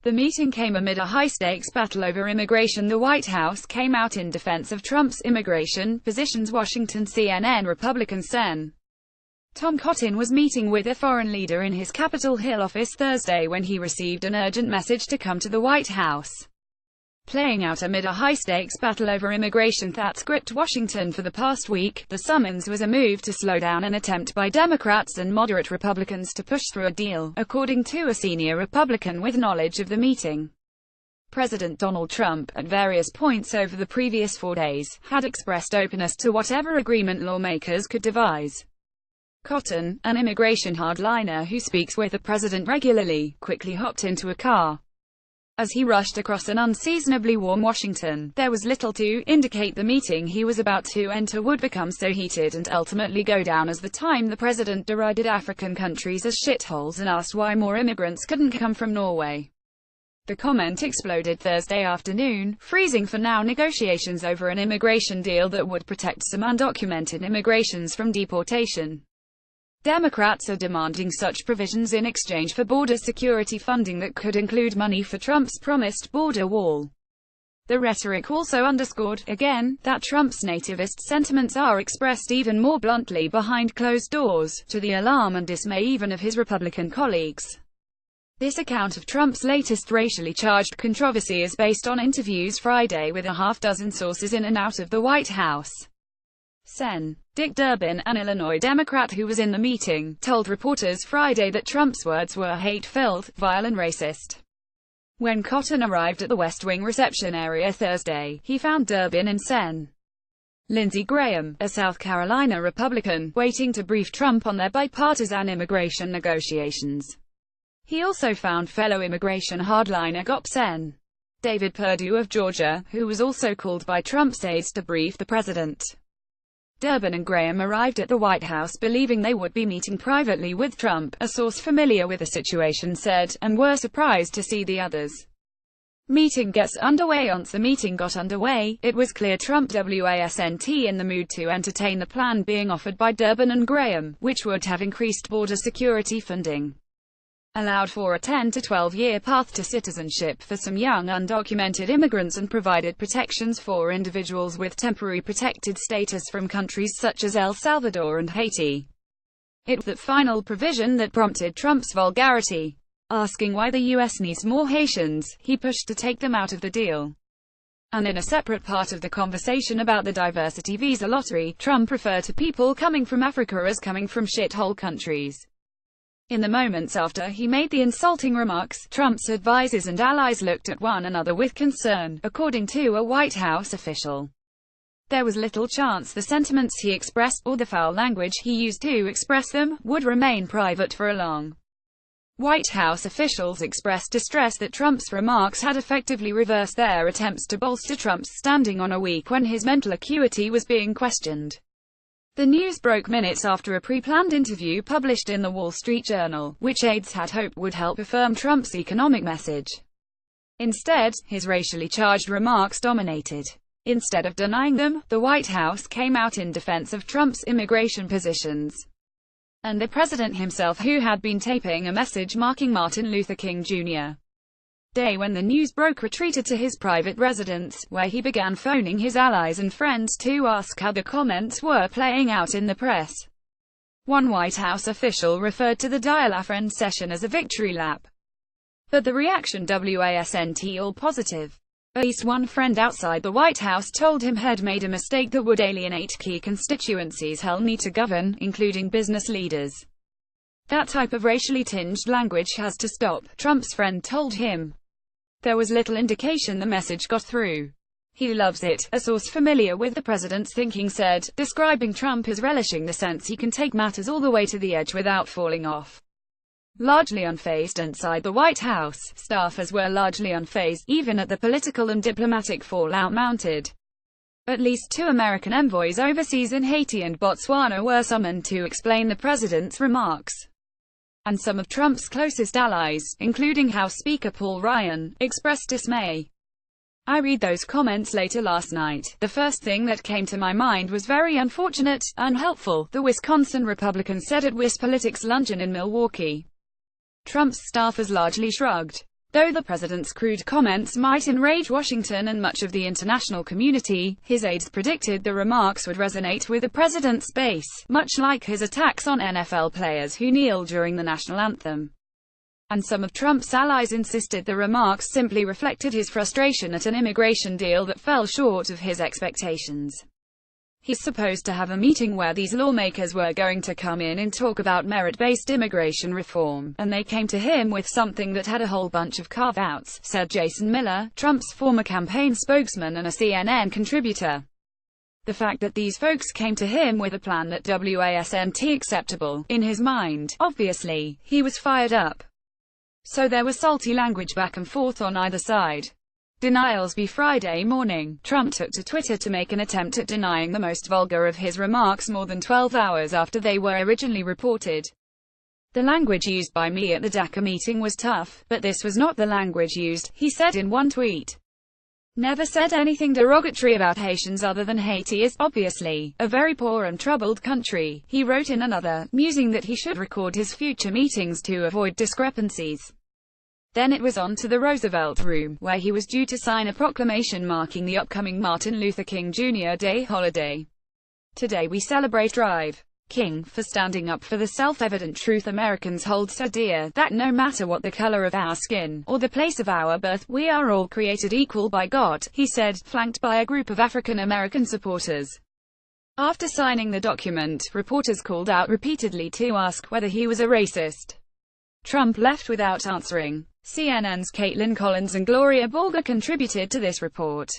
The meeting came amid a high-stakes battle over immigration. The White House came out in defense of Trump's immigration positions. Washington. CNN. Republican Sen. Tom Cotton was meeting with a foreign leader in his Capitol Hill office Thursday when he received an urgent message to come to the White House. Playing out amid a high-stakes battle over immigration that's gripped Washington for the past week, the summons was a move to slow down an attempt by Democrats and moderate Republicans to push through a deal, according to a senior Republican with knowledge of the meeting. President Donald Trump, at various points over the previous 4 days, had expressed openness to whatever agreement lawmakers could devise. Cotton, an immigration hardliner who speaks with the president regularly, quickly hopped into a car. As he rushed across an unseasonably warm Washington, there was little to indicate the meeting he was about to enter would become so heated and ultimately go down as the time the president derided African countries as shitholes and asked why more immigrants couldn't come from Norway. The comment exploded Thursday afternoon, freezing for now negotiations over an immigration deal that would protect some undocumented immigrants from deportation. Democrats are demanding such provisions in exchange for border security funding that could include money for Trump's promised border wall. The rhetoric also underscored, again, that Trump's nativist sentiments are expressed even more bluntly behind closed doors, to the alarm and dismay even of his Republican colleagues. This account of Trump's latest racially charged controversy is based on interviews Friday with a half-dozen sources in and out of the White House. Sen. Dick Durbin, an Illinois Democrat who was in the meeting, told reporters Friday that Trump's words were hate-filled, vile and racist. When Cotton arrived at the West Wing reception area Thursday, he found Durbin and Sen. Lindsey Graham, a South Carolina Republican, waiting to brief Trump on their bipartisan immigration negotiations. He also found fellow immigration hardliner Gop Sen. David Perdue of Georgia, who was also called by Trump's aides to brief the president. Durbin and Graham arrived at the White House believing they would be meeting privately with Trump, a source familiar with the situation said, and were surprised to see the others. Meeting gets underway. Once the meeting got underway, it was clear Trump wasn't in the mood to entertain the plan being offered by Durbin and Graham, which would have increased border security funding, allowed for a 10 to 12-year path to citizenship for some young undocumented immigrants and provided protections for individuals with temporary protected status from countries such as El Salvador and Haiti. It was that final provision that prompted Trump's vulgarity. Asking why the U.S. needs more Haitians, he pushed to take them out of the deal. And in a separate part of the conversation about the diversity visa lottery, Trump referred to people coming from Africa as coming from shithole countries. In the moments after he made the insulting remarks, Trump's advisors and allies looked at one another with concern, according to a White House official. There was little chance the sentiments he expressed, or the foul language he used to express them, would remain private for long. White House officials expressed distress that Trump's remarks had effectively reversed their attempts to bolster Trump's standing on a week when his mental acuity was being questioned. The news broke minutes after a pre-planned interview published in the Wall Street Journal, which aides had hoped would help affirm Trump's economic message. Instead, his racially charged remarks dominated. Instead of denying them, the White House came out in defense of Trump's immigration positions. And the president himself, who had been taping a message marking Martin Luther King Jr. Day when the news broke, retreated to his private residence, where he began phoning his allies and friends to ask how the comments were playing out in the press. One White House official referred to the dial-a-friend session as a victory lap. But the reaction wasn't all positive. At least one friend outside the White House told him he'd made a mistake that would alienate key constituencies he'll need to govern, including business leaders. That type of racially tinged language has to stop, Trump's friend told him. There was little indication the message got through. He loves it, a source familiar with the president's thinking said, describing Trump as relishing the sense he can take matters all the way to the edge without falling off. Largely unfazed inside the White House, staffers were largely unfazed, even at the political and diplomatic fallout mounted. At least 2 American envoys overseas in Haiti and Botswana were summoned to explain the president's remarks. And some of Trump's closest allies, including House Speaker Paul Ryan, expressed dismay. I read those comments later last night. The first thing that came to my mind was very unfortunate, unhelpful, the Wisconsin Republican said at WisPolitics luncheon in Milwaukee. Trump's staffers largely shrugged. Though the president's crude comments might enrage Washington and much of the international community, his aides predicted the remarks would resonate with the president's base, much like his attacks on NFL players who kneel during the national anthem. And some of Trump's allies insisted the remarks simply reflected his frustration at an immigration deal that fell short of his expectations. He's supposed to have a meeting where these lawmakers were going to come in and talk about merit-based immigration reform, and they came to him with something that had a whole bunch of carve-outs, said Jason Miller, Trump's former campaign spokesman and a CNN contributor. The fact that these folks came to him with a plan that wasn't acceptable, in his mind, obviously, he was fired up. So there was salty language back and forth on either side. Denials by Friday morning, Trump took to Twitter to make an attempt at denying the most vulgar of his remarks more than 12 hours after they were originally reported. The language used by me at the DACA meeting was tough, but this was not the language used, he said in one tweet. Never said anything derogatory about Haitians other than Haiti is, obviously, a very poor and troubled country, he wrote in another, musing that he should record his future meetings to avoid discrepancies. Then it was on to the Roosevelt Room, where he was due to sign a proclamation marking the upcoming Martin Luther King Jr. Day holiday. Today we celebrate Drive King for standing up for the self-evident truth Americans hold so dear, that no matter what the color of our skin, or the place of our birth, we are all created equal by God, he said, flanked by a group of African American supporters. After signing the document, reporters called out repeatedly to ask whether he was a racist. Trump left without answering. CNN's Caitlin Collins and Gloria Borger contributed to this report.